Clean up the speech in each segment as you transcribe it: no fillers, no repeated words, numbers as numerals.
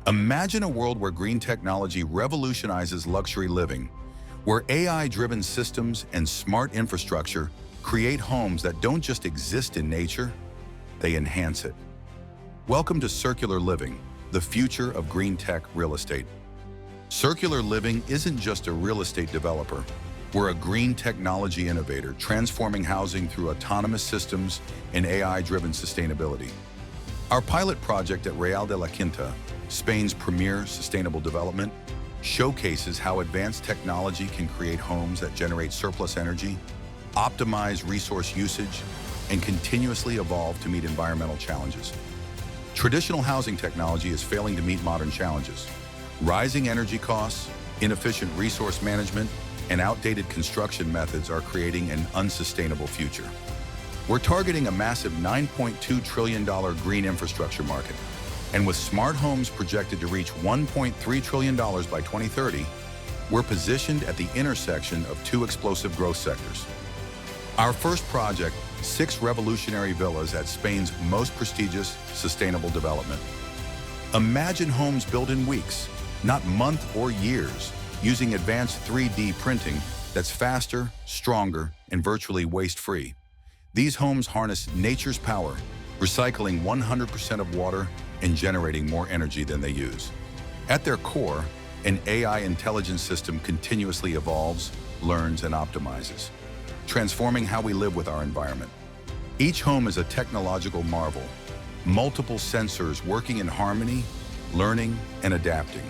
Imagine a world where green technology revolutionizes luxury living, where AI-driven systems and smart infrastructure create homes that don't just exist in nature, they enhance it. Welcome to Circular Living, the future of green tech real estate. Circular Living isn't just a real estate developer. We're a green technology innovator transforming housing through autonomous systems and AI-driven sustainability. Our pilot project at Real de La Quinta, Spain's premier sustainable development, showcases how advanced technology can create homes that generate surplus energy, optimize resource usage, and continuously evolve to meet environmental challenges. Traditional housing technology is failing to meet modern challenges. Rising energy costs, inefficient resource management, and outdated construction methods are creating an unsustainable future. We're targeting a massive $9.2 trillion green infrastructure market. And with smart homes projected to reach $1.3 trillion by 2030, we're positioned at the intersection of two explosive growth sectors. Our first project, 6 revolutionary villas at Spain's most prestigious sustainable development. Imagine homes built in weeks, not months or years, using advanced 3D printing that's faster, stronger, and virtually waste-free. These homes harness nature's power, recycling 100% of water and generating more energy than they use. At their core, an AI intelligence system continuously evolves, learns, and optimizes, transforming how we live with our environment. Each home is a technological marvel, multiple sensors working in harmony, learning, and adapting.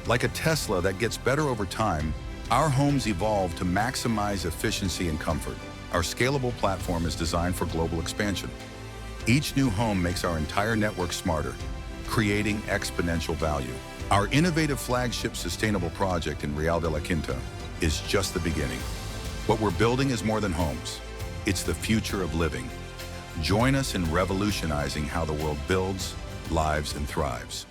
Like a Tesla that gets better over time, our homes evolve to maximize efficiency and comfort. Our scalable platform is designed for global expansion. Each new home makes our entire network smarter, creating exponential value. Our innovative flagship sustainable project in Real de La Quinta is just the beginning. What we're building is more than homes. It's the future of living. Join us in revolutionizing how the world builds, lives, and thrives.